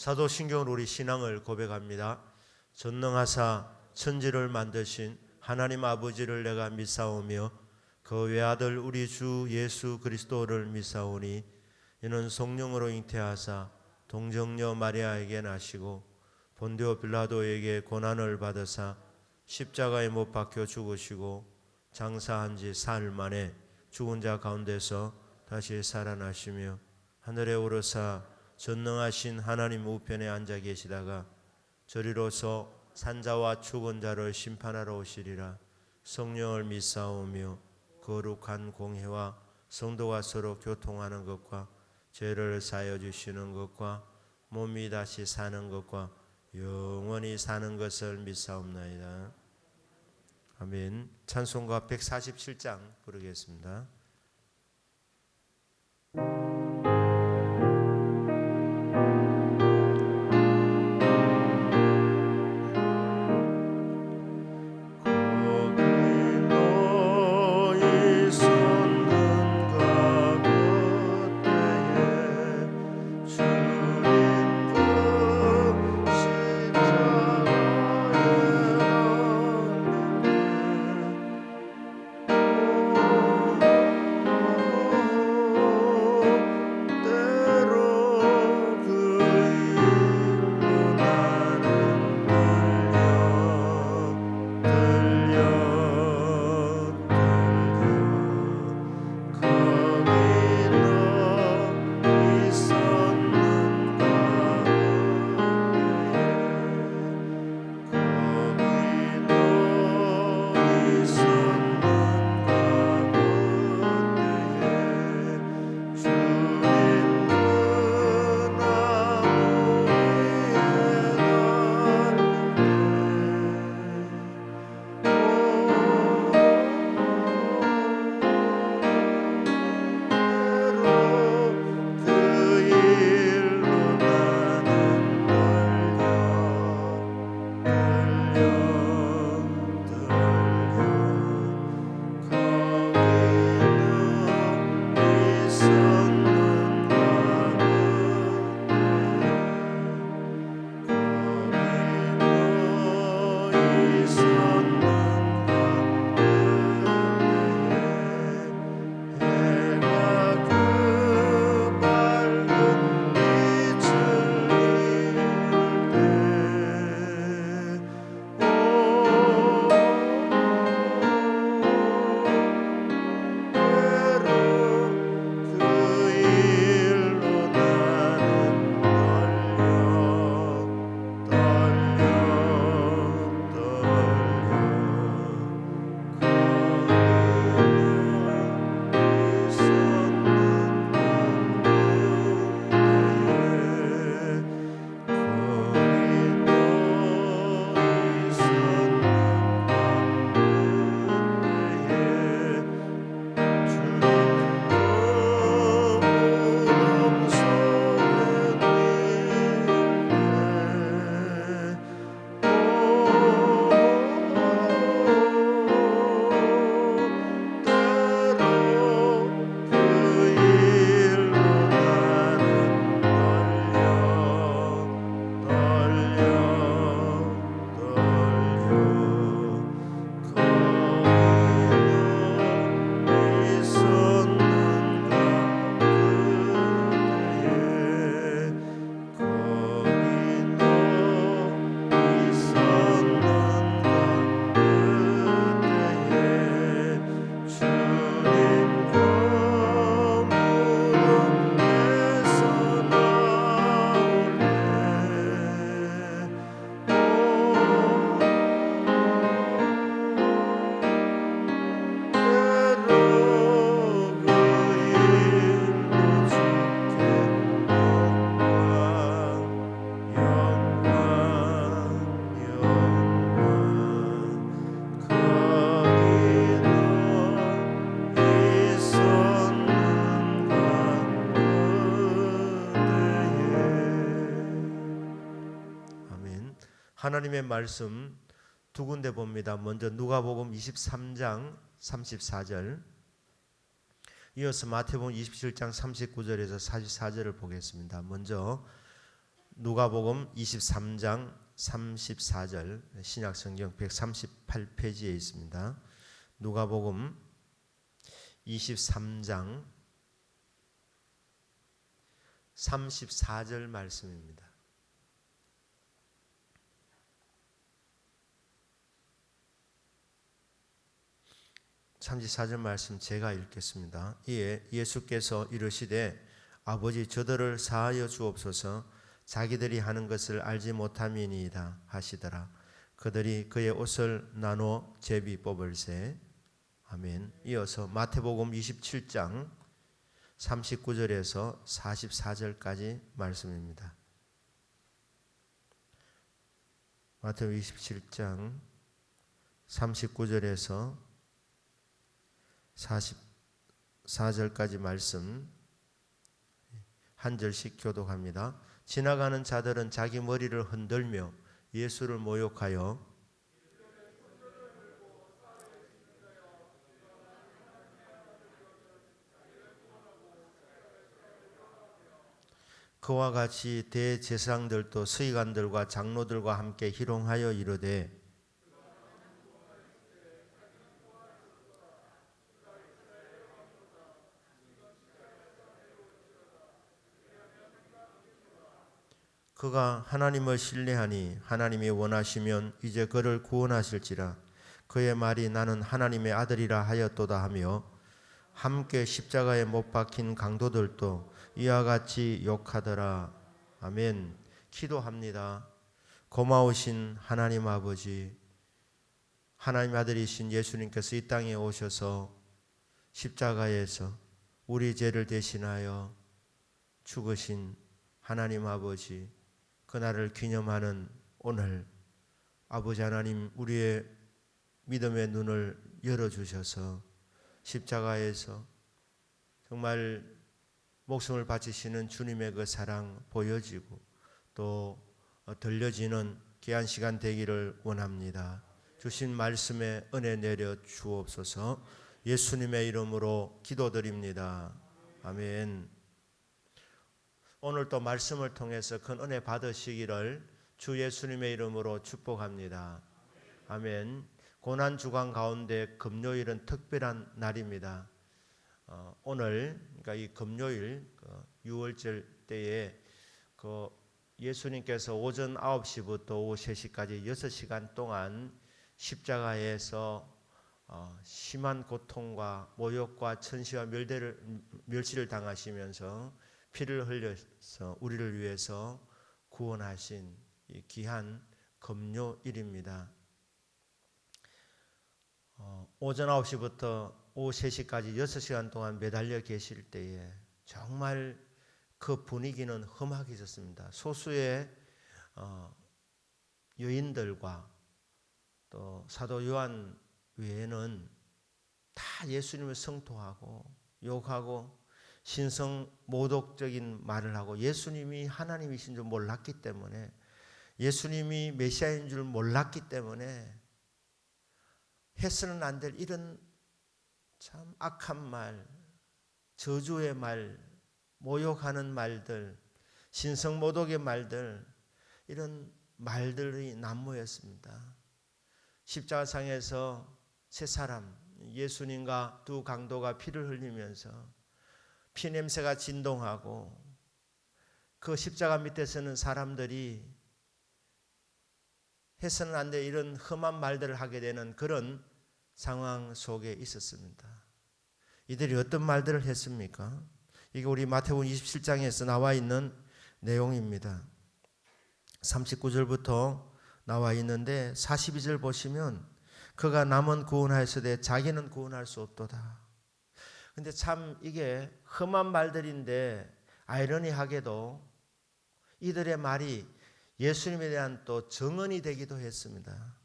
사도신경으로 우리 신앙을 고백합니다. 전능하사 천지를 만드신 하나님 아버지를 내가 믿사오며 그 외아들 우리 주 예수 그리스도를 믿사오니 이는 성령으로 잉태하사 동정녀 마리아에게 나시고 본디오 빌라도에게 고난을 받으사 십자가에 못 박혀 죽으시고 장사한 지 사흘 만에 죽은 자 가운데서 다시 살아나시며 하늘에 오르사 전능하신 하나님 우편에 앉아 계시다가 저리로서 산자와 죽은 자를 심판하러 오시리라. 성령을 믿사오며 거룩한 공회와 성도가 서로 교통하는 것과 죄를 사하여 주시는 것과 몸이 다시 사는 것과 영원히 사는 것을 믿사옵나이다. 아멘. 찬송가 147장 부르겠습니다. 하나님의 말씀 두 군데 봅니다. 먼저 누가복음 23장 34절, 이어서 마태복음 27장 39절에서 44절을 보겠습니다. 먼저 누가복음 23장 34절 신약성경 138페이지에 있습니다. 누가복음 23장 34절 말씀입니다. 말씀 제가 읽겠습니다. 이에 예수께서 이르시되 아버지 저들을 사하여 주옵소서 자기들이 하는 것을 알지 못함이니이다 하시더라. 그들이 그의 옷을 나눠 제비 뽑을세. 아멘. 이어서 마태복음 27장 39절에서 44절까지 말씀입니다. 마태복음 27장 39절에서 44절까지 말씀 한 절씩 교독합니다. 지나가는 자들은 자기 머리를 흔들며 예수를 모욕하여 그와 같이 대제사장들도 서기관들과 장로들과 함께 희롱하여 이르되 그가 하나님을 신뢰하니 하나님이 원하시면 이제 그를 구원하실지라. 그의 말이 나는 하나님의 아들이라 하였도다 하며 함께 십자가에 못 박힌 강도들도 이와 같이 욕하더라. 아멘. 기도합니다. 고마우신 하나님 아버지, 하나님 아들이신 예수님께서 이 땅에 오셔서 십자가에서 우리 죄를 대신하여 죽으신 하나님 아버지, 그날을 기념하는 오늘 아버지 하나님 우리의 믿음의 눈을 열어주셔서 십자가에서 정말 목숨을 바치시는 주님의 그 사랑 보여지고 또 들려지는 귀한 시간 되기를 원합니다. 주신 말씀에 은혜 내려 주옵소서. 예수님의 이름으로 기도드립니다. 아멘. 오늘 또 말씀을 통해서 큰 은혜 받으시기를 주 예수님의 이름으로 축복합니다. 아멘. 고난 주간 가운데 금요일은 특별한 날입니다. 오늘 그러니까 이 금요일 유월절 때에 예수님께서 오전 9시부터 오후 3시까지 6시간 동안 십자가에서 심한 고통과 모욕과 천시와 멸시를 당하시면서 피를 흘려서 우리를 위해서 구원하신 이 귀한 금요일입니다. 오전 9시부터 오후 3시까지 6시간 동안 매달려 계실 때에 정말 그 분위기는 험악해졌습니다. 소수의 여인들과 또 사도 요한 외에는 다 예수님을 성토하고 욕하고 신성 모독적인 말을 하고 예수님이 하나님이신 줄 몰랐기 때문에 예수님이 메시아인 줄 몰랐기 때문에 해서는 안 될 이런 참 악한 말, 저주의 말, 모욕하는 말들, 신성 모독의 말들, 이런 말들이 난무했습니다. 십자가상에서 세 사람, 예수님과 두 강도가 피를 흘리면서 피냄새가 진동하고 그 십자가 밑에서는 사람들이 해서는 안 될 이런 험한 말들을 하게 되는 그런 상황 속에 있었습니다. 이들이 어떤 말들을 했습니까? 이게 우리 마태복음 27장에서 나와 있는 내용입니다. 39절부터 나와 있는데 42절 보시면 그가 남은 구원하였으되 자기는 구원할 수 없도다. 근데 참 이게 험한 말들인데 아이러니하게도 이들의 말이 예수님에 대한 또 정언이 되기도 했습니다.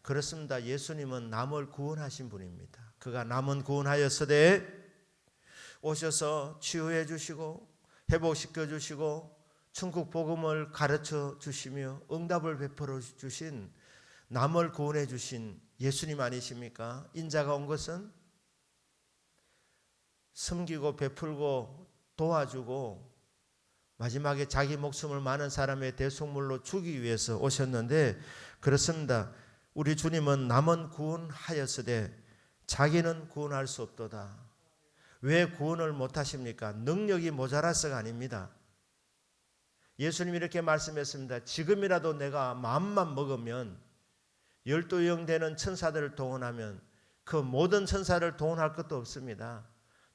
그렇습니다. 예수님은 남을 구원하신 분입니다. 그가 남은 구원하였으되 오셔서 치유해 주시고 회복시켜 주시고 천국 복음을 가르쳐 주시며 응답을 베풀어 주신 남을 구원해 주신 예수님 아니십니까? 인자가 온 것은 섬기고 베풀고 도와주고 마지막에 자기 목숨을 많은 사람의 대속물로 주기 위해서 오셨는데, 그렇습니다. 우리 주님은 남은 구원하였으되 자기는 구원할 수 없도다. 왜 구원을 못하십니까? 능력이 모자라서가 아닙니다. 예수님이 이렇게 말씀했습니다. 지금이라도 내가 마음만 먹으면 12영 되는 천사들을 동원하면 그 모든 천사를 동원할 것도 없습니다.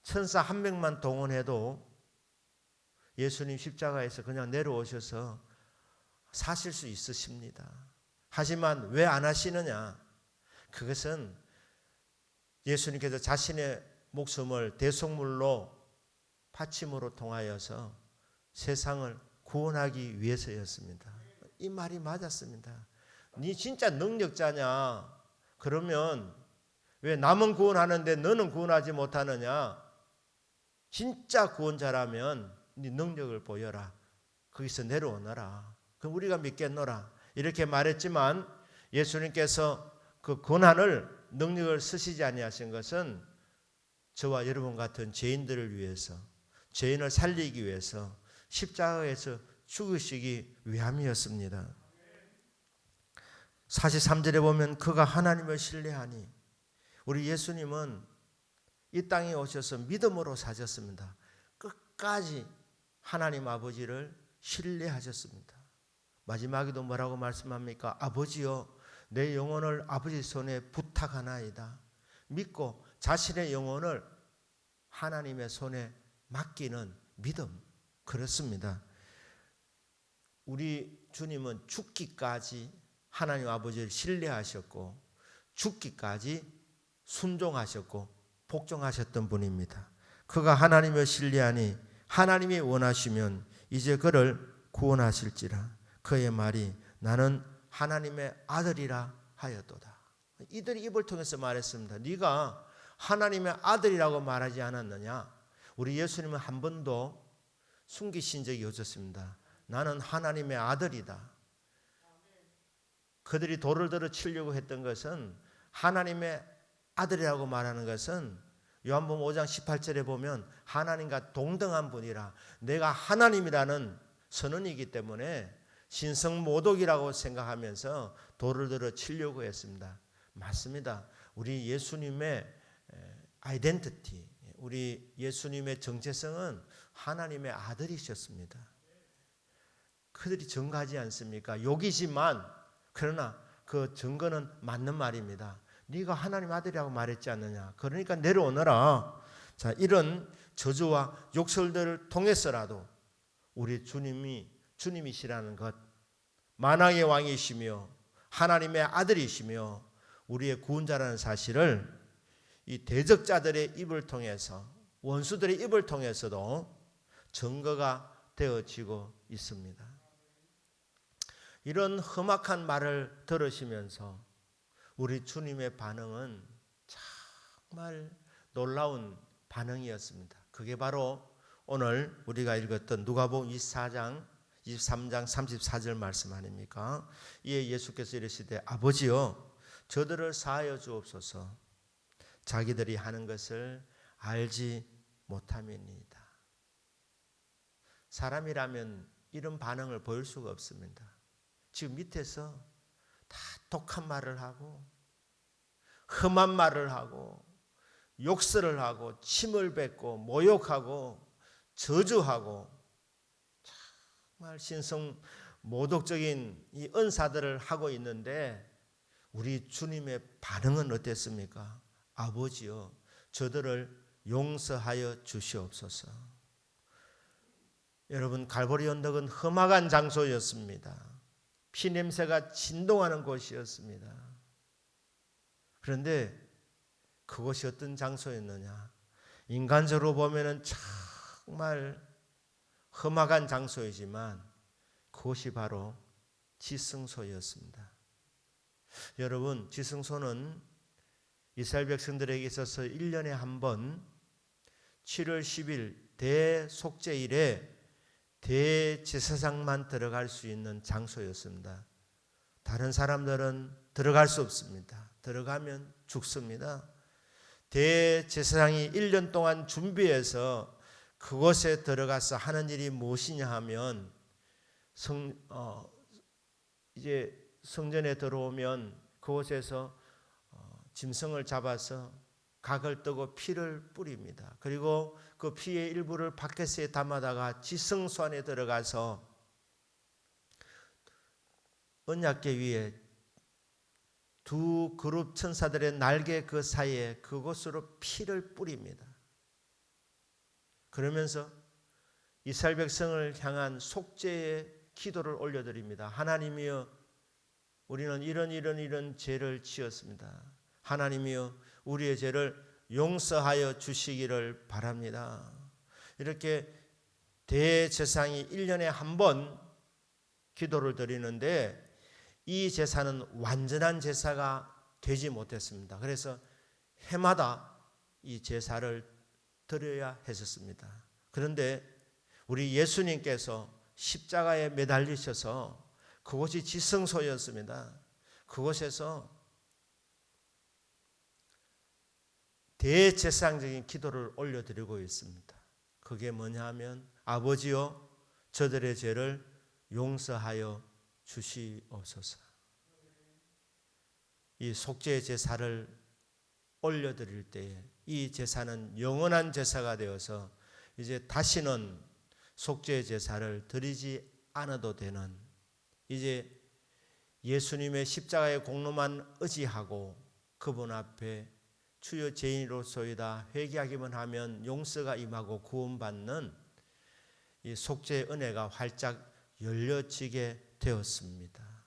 천사 한 명만 동원해도 예수님 십자가에서 그냥 내려오셔서 사실 수 있으십니다. 하지만 왜 안 하시느냐? 그것은 예수님께서 자신의 목숨을 대속물로 바침으로 통하여서 세상을 구원하기 위해서였습니다. 이 말이 맞았습니다. 네 진짜 능력자냐? 그러면 왜 남은 구원하는데 너는 구원하지 못하느냐? 진짜 구원자라면 네 능력을 보여라. 거기서 내려오너라. 그럼 우리가 믿겠노라. 이렇게 말했지만 예수님께서 그 권한을, 능력을 쓰시지 아니하신 것은 저와 여러분 같은 죄인들을 위해서, 죄인을 살리기 위해서 십자가에서 죽으시기 위함이었습니다. 43절에 보면 그가 하나님을 신뢰하니, 우리 예수님은 이 땅에 오셔서 믿음으로 사셨습니다. 끝까지 하나님 아버지를 신뢰하셨습니다. 마지막에도 뭐라고 말씀합니까? 아버지여, 내 영혼을 아버지 손에 부탁하나이다. 믿고 자신의 영혼을 하나님의 손에 맡기는 믿음, 그렇습니다. 우리 주님은 죽기까지 하나님 아버지를 신뢰하셨고 죽기까지 순종하셨고 복종하셨던 분입니다. 그가 하나님을 신뢰하니 하나님이 원하시면 이제 그를 구원하실지라. 그의 말이 나는 하나님의 아들이라 하였도다. 이들이 입을 통해서 말했습니다. 네가 하나님의 아들이라고 말하지 않았느냐? 우리 예수님은 한 번도 숨기신 적이 없었습니다. 나는 하나님의 아들이다. 그들이 돌을 들어 치려고 했던 것은, 하나님의 아들이라고 말하는 것은 요한복음 5장 18절에 보면 하나님과 동등한 분이라, 내가 하나님이라는 선언이기 때문에 신성모독이라고 생각하면서 돌을 들어 치려고 했습니다. 맞습니다. 우리 예수님의 아이덴티티, 우리 예수님의 정체성은 하나님의 아들이셨습니다. 그들이 증거하지 않습니까? 욕이지만 그러나 그 증거는 맞는 말입니다. 네가 하나님 아들이라고 말했지 않느냐? 그러니까 내려오너라. 자, 이런 저주와 욕설들을 통해서라도 우리 주님이시라는 것, 만왕의 왕이시며 하나님의 아들이시며 우리의 구원자라는 사실을 이 대적자들의 입을 통해서, 원수들의 입을 통해서도 증거가 되어지고 있습니다. 이런 험악한 말을 들으시면서 우리 주님의 반응은 정말 놀라운 반응이었습니다. 그게 바로 오늘 우리가 읽었던 누가복음 23장 34절 말씀 아닙니까? 이에 예수께서 이르시되 아버지여 저들을 사하여 주옵소서, 자기들이 하는 것을 알지 못함이니이다. 사람이라면 이런 반응을 보일 수가 없습니다. 지금 밑에서 다 독한 말을 하고 험한 말을 하고 욕설을 하고 침을 뱉고 모욕하고 저주하고 정말 신성 모독적인 이 은사들을 하고 있는데 우리 주님의 반응은 어땠습니까? 아버지여 저들을 용서하여 주시옵소서. 여러분, 갈보리 언덕은 험악한 장소였습니다. 피냄새가 진동하는 곳이었습니다. 그런데 그곳이 어떤 장소였느냐? 인간적으로 보면은 정말 험악한 장소이지만 그것이 바로 지성소였습니다. 여러분, 지성소는 이스라엘 백성들에게 있어서 1년에 한 번 7월 10일 대속죄일에 대제사장만 들어갈 수 있는 장소였습니다. 다른 사람들은 들어갈 수 없습니다. 들어가면 죽습니다. 대제사장이 1년 동안 준비해서 그곳에 들어가서 하는 일이 무엇이냐 하면 이제 성전에 들어오면 그곳에서 짐승을 잡아서 각을 뜨고 피를 뿌립니다. 그리고 그 피의 일부를 바켓에 담아다가 지성소 안에 들어가서 언약궤 위에 두 그룹 천사들의 날개 그 사이에 그곳으로 피를 뿌립니다. 그러면서 이스라엘 백성을 향한 속죄의 기도를 올려드립니다. 하나님이여, 우리는 이런 죄를 지었습니다. 하나님이여, 우리의 죄를 용서하여 주시기를 바랍니다. 이렇게 대제사장이 1년에 한 번 기도를 드리는데 이 제사는 완전한 제사가 되지 못했습니다. 그래서 해마다 이 제사를 드려야 했었습니다. 그런데 우리 예수님께서 십자가에 매달리셔서 그곳이 지성소였습니다. 그곳에서 대제사장적인 기도를 올려드리고 있습니다. 그게 뭐냐 하면 아버지여, 저들의 죄를 용서하여 주시옵소서. 이 속죄 제사를 올려드릴 때에 이 제사는 영원한 제사가 되어서 이제 다시는 속죄 제사를 드리지 않아도 되는, 이제 예수님의 십자가의 공로만 의지하고 그분 앞에 주여 죄인으로소이다 회개하기만 하면 용서가 임하고 구원받는 이 속죄의 은혜가 활짝 열려지게 되었습니다.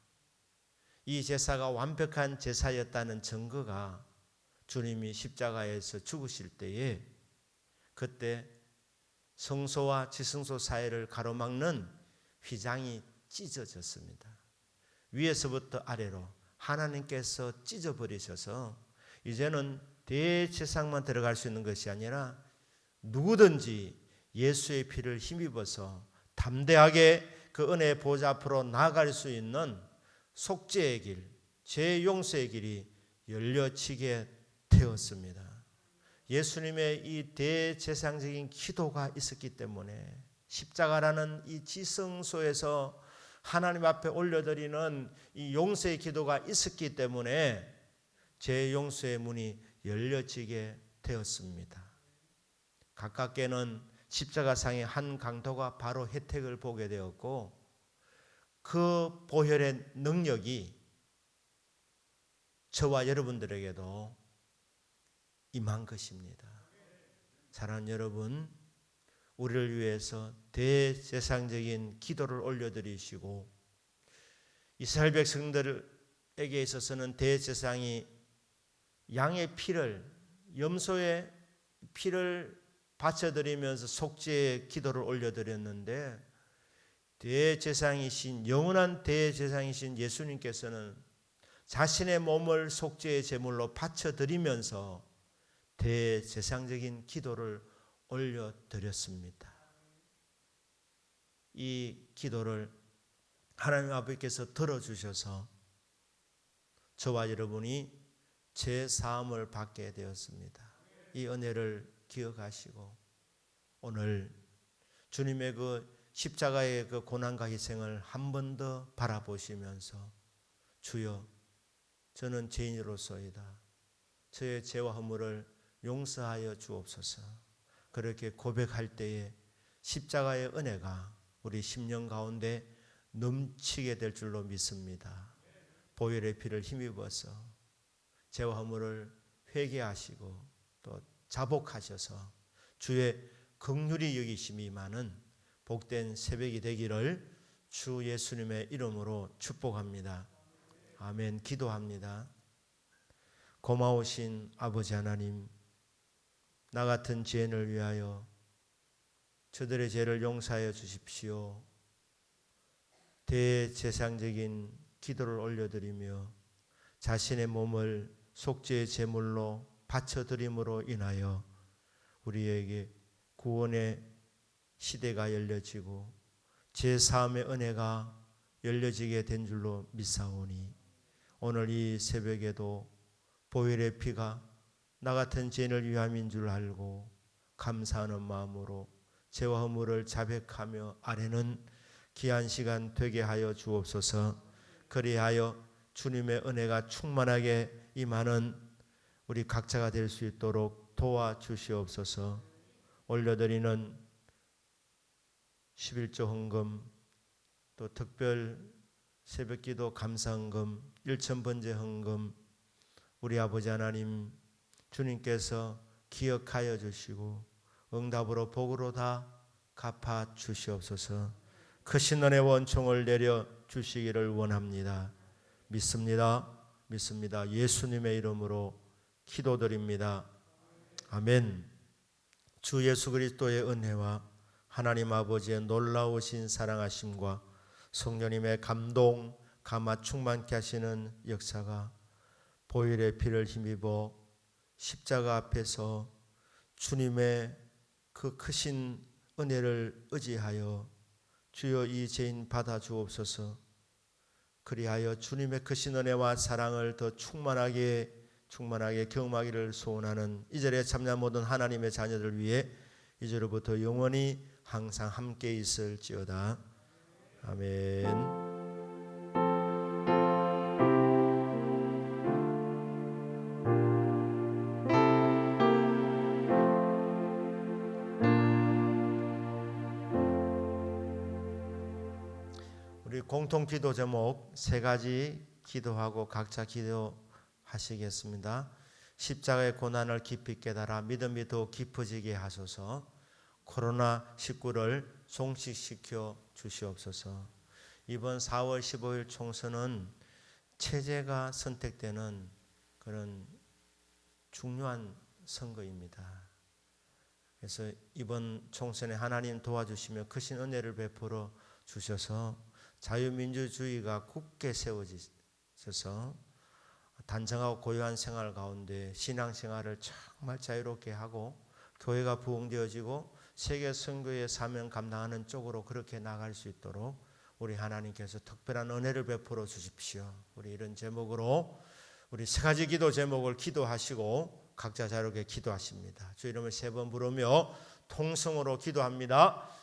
이 제사가 완벽한 제사였다는 증거가 주님이 십자가에서 죽으실 때에 그때 성소와 지성소 사이를 가로막는 휘장이 찢어졌습니다. 위에서부터 아래로 하나님께서 찢어버리셔서 이제는 대제사장만 들어갈 수 있는 것이 아니라 누구든지 예수의 피를 힘입어서 담대하게 그 은혜의 보좌 앞으로 나아갈 수 있는 속죄의 길, 죄 용서의 길이 열려지게 되었습니다. 예수님의 이 대제사장적인 기도가 있었기 때문에 십자가라는 이 지성소에서 하나님 앞에 올려드리는 이 용서의 기도가 있었기 때문에 죄 용서의 문이 열려지게 되었습니다. 가깝게는 십자가상의 한 강도가 바로 혜택을 보게 되었고 그 보혈의 능력이 저와 여러분들에게도 임한 것입니다. 사랑하는 여러분, 우리를 위해서 대제사장적인 기도를 올려드리시고 이스라엘 백성들에게 있어서는 대제사장이 양의 피를, 염소의 피를 바쳐드리면서 속죄의 기도를 올려드렸는데 대제사장이신, 영원한 대제사장이신 예수님께서는 자신의 몸을 속죄의 제물로 바쳐드리면서 대제사장적인 기도를 올려드렸습니다. 이 기도를 하나님 아버지께서 들어주셔서 저와 여러분이 죄 사함을 받게 되었습니다. 이 은혜를 기억하시고 오늘 주님의 그 십자가의 그 고난과 희생을 한 번 더 바라보시면서 주여, 저는 죄인으로소이다. 저의 죄와 허물을 용서하여 주옵소서. 그렇게 고백할 때에 십자가의 은혜가 우리 심령 가운데 넘치게 될 줄로 믿습니다. 보혈의 피를 힘입어서 죄와 허물을 회개하시고 또 자복하셔서 주의 긍휼히 여기심이 많은 복된 새벽이 되기를 주 예수님의 이름으로 축복합니다. 아멘. 기도합니다. 고마우신 아버지 하나님, 나 같은 죄인을 위하여 저들의 죄를 용서하여 주십시오. 대제사장적인 기도를 올려드리며 자신의 몸을 속죄의 제물로 바쳐드림으로 인하여 우리에게 구원의 시대가 열려지고 제사함의 은혜가 열려지게 된 줄로 믿사오니 오늘 이 새벽에도 보혈의 피가 나 같은 죄인을 위함인 줄 알고 감사하는 마음으로 죄와 허물을 자백하며 아뢰는 귀한 시간 되게 하여 주옵소서. 그리하여 주님의 은혜가 충만하게 임하는 우리 각자가 될 수 있도록 도와주시옵소서. 올려드리는 11조 헌금, 또 특별 새벽기도 감사헌금, 일천번제 헌금, 우리 아버지 하나님 주님께서 기억하여 주시고 응답으로 복으로 다 갚아 주시옵소서. 크신 은혜 원총을 내려 주시기를 원합니다. 믿습니다. 예수님의 이름으로 기도드립니다. 아멘. 주 예수 그리스도의 은혜와 하나님 아버지의 놀라우신 사랑하심과 성령님의 감동, 감화 충만케 하시는 역사가 보혈의 피를 힘입어 십자가 앞에서 주님의 그 크신 은혜를 의지하여 주여 이 죄인 받아 주옵소서. 그리하여 주님의 크신 은혜와 사랑을 더 충만하게 경험하기를 소원하는 이 자리에 참여한 모든 하나님의 자녀들 위해 이제로부터 영원히 항상 함께 있을지어다. 아멘. 우리 공통 기도 제목 세 가지 기도하고 각자 기도하시겠습니다. 십자가의 고난을 깊이 깨달아 믿음이 더 깊어지게 하소서. 코로나19를 종식시켜 주시옵소서. 이번 4월 15일 총선은 체제가 선택되는 그런 중요한 선거입니다. 그래서 이번 총선에 하나님 도와주시며 크신 은혜를 베풀어 주셔서 자유민주주의가 굳게 세워져서 단정하고 고요한 생활 가운데 신앙생활을 정말 자유롭게 하고 교회가 부흥되어지고 세계 선교의 사명 감당하는 쪽으로 그렇게 나갈 수 있도록 우리 하나님께서 특별한 은혜를 베풀어 주십시오. 우리 이런 제목으로 우리 세 가지 기도 제목을 기도하시고 각자 자유롭게 기도하십니다. 주 이름을 세 번 부르며 통성으로 기도합니다.